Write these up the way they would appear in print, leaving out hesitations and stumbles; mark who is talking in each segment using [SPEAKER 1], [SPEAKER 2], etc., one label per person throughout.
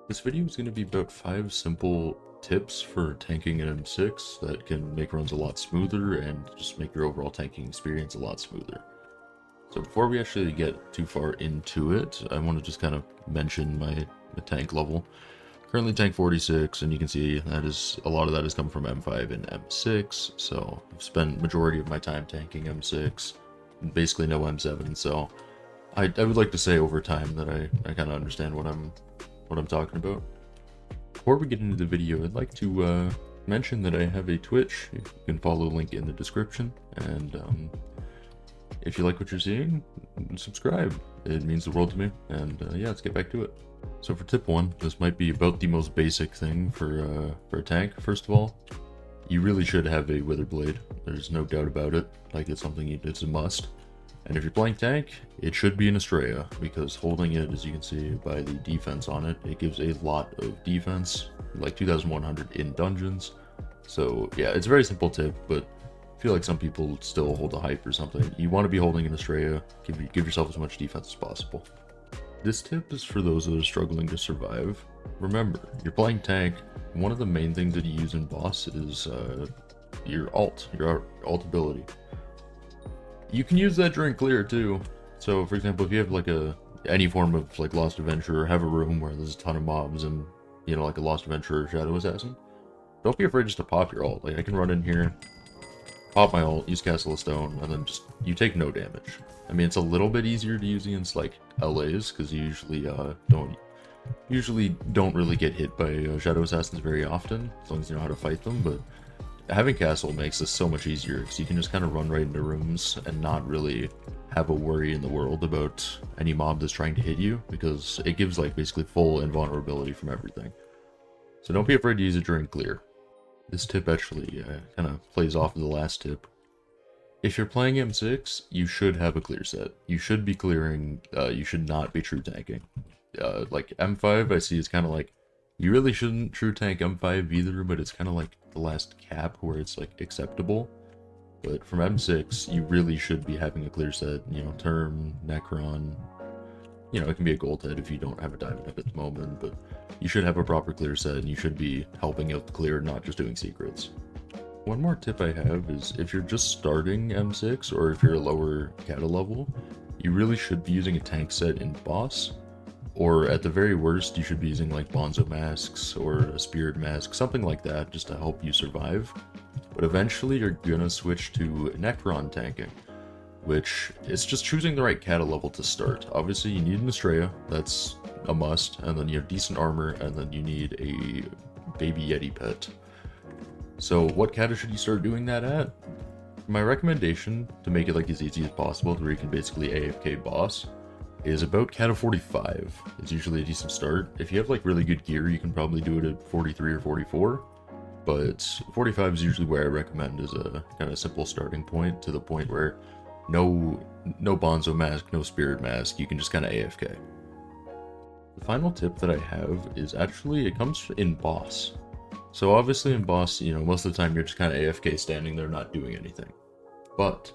[SPEAKER 1] This video is going to be about 5 simple tips for tanking an M6 that can make runs a lot smoother and just make your overall tanking experience a lot smoother. So before we actually get too far into it, I want to just kind of mention my tank level. Currently tank 46, and you can see that is a lot of that has come from M5 and M6, so I've spent majority of my time tanking M6, basically no M7, so I would like to say over time that I kind of understand what I'm talking about. Before we get into the video, I'd like to mention that I have a Twitch. You can follow the link in the description, and if you like what you're seeing, subscribe. It means the world to me, and yeah, let's get back to it. So for tip 1, this might be about the most basic thing for a tank. First of all, you really should have a wither blade. There's no doubt about it. Like, it's something it's a must. And if you're playing tank, it should be an Estrella, because holding it, as you can see by the defense on it, it gives a lot of defense, like 2100 in dungeons. So yeah, it's a very simple tip, but I feel like some people still hold a hype or something. You want to be holding an Estrella, give yourself as much defense as possible. This tip is for those that are struggling to survive. Remember, you're playing tank, one of the main things that you use in boss is your ult ability. You can use that during clear too. So for example, if you have like any form of like Lost Adventure, or have a room where there's a ton of mobs and, you know, like a Lost Adventure or Shadow Assassin, don't be afraid just to pop your ult. Like, I can run in here, pop my ult, use Castle of Stone, and then just, you take no damage. I mean, it's a little bit easier to use against like LAs, because you usually don't really get hit by Shadow Assassins very often, as long as you know how to fight them, but having Castle makes this so much easier, because you can just kind of run right into rooms and not really have a worry in the world about any mob that's trying to hit you, because it gives like basically full invulnerability from everything. So don't be afraid to use it during clear. This tip actually kind of plays off of the last tip. If you're playing M6, you should have a clear set. You should be clearing, you should not be true tanking. Like M5 I see is kind of like, you really shouldn't true tank M5 either, but it's kind of like the last cap where it's like acceptable. But from M6, you really should be having a clear set, you know, Term, Necron, you know, it can be a gold head if you don't have a diamond up at the moment, but you should have a proper clear set, and you should be helping out the clear, not just doing secrets. One more tip I have is, if you're just starting M6, or if you're a lower kata level, you really should be using a tank set in boss, or at the very worst, you should be using like Bonzo masks or a spirit mask, something like that, just to help you survive. But eventually you're gonna switch to Necron tanking, which is just choosing the right kata level to start. Obviously you need an Estrella, that's a must, and then you have decent armor, and then you need a baby Yeti pet. So what kata should you start doing that at? My recommendation, to make it like as easy as possible, where you can basically AFK boss, is about kata 45. It's usually a decent start. If you have like really good gear, you can probably do it at 43 or 44, but 45 is usually where I recommend as a kind of simple starting point, to the point where no Bonzo mask, no spirit mask, you can just kind of AFK. The final tip that I have is actually, it comes in boss. So obviously in boss, you know, most of the time you're just kind of AFK standing there not doing anything. But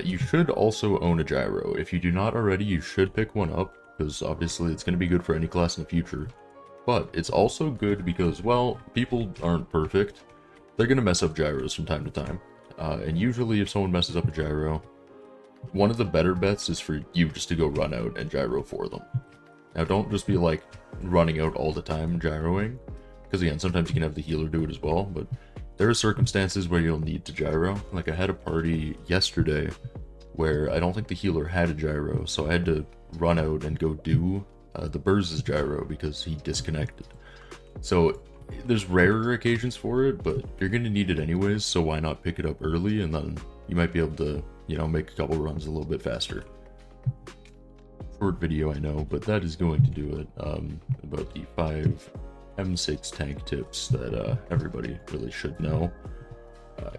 [SPEAKER 1] you should also own a gyro. If you do not already, you should pick one up, because obviously it's going to be good for any class in the future. But it's also good because, well, people aren't perfect. They're going to mess up gyros from time to time. And usually if someone messes up a gyro, one of the better bets is for you just to go run out and gyro for them. Now, don't just be like running out all the time gyroing, because again, sometimes you can have the healer do it as well, but there are circumstances where you'll need to gyro. Like, I had a party yesterday where I don't think the healer had a gyro, so I had to run out and go do the Burz's gyro because he disconnected. So there's rarer occasions for it, but you're going to need it anyways, so why not pick it up early, and then you might be able to, you know, make a couple runs a little bit faster. Short video, I know, but that is going to do it about the 5 M6 tank tips that everybody really should know.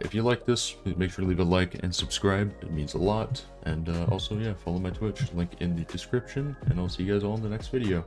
[SPEAKER 1] If you like this, make sure to leave a like and subscribe. It means a lot. And also, yeah, follow my Twitch, link in the description, and I'll see you guys all in the next video.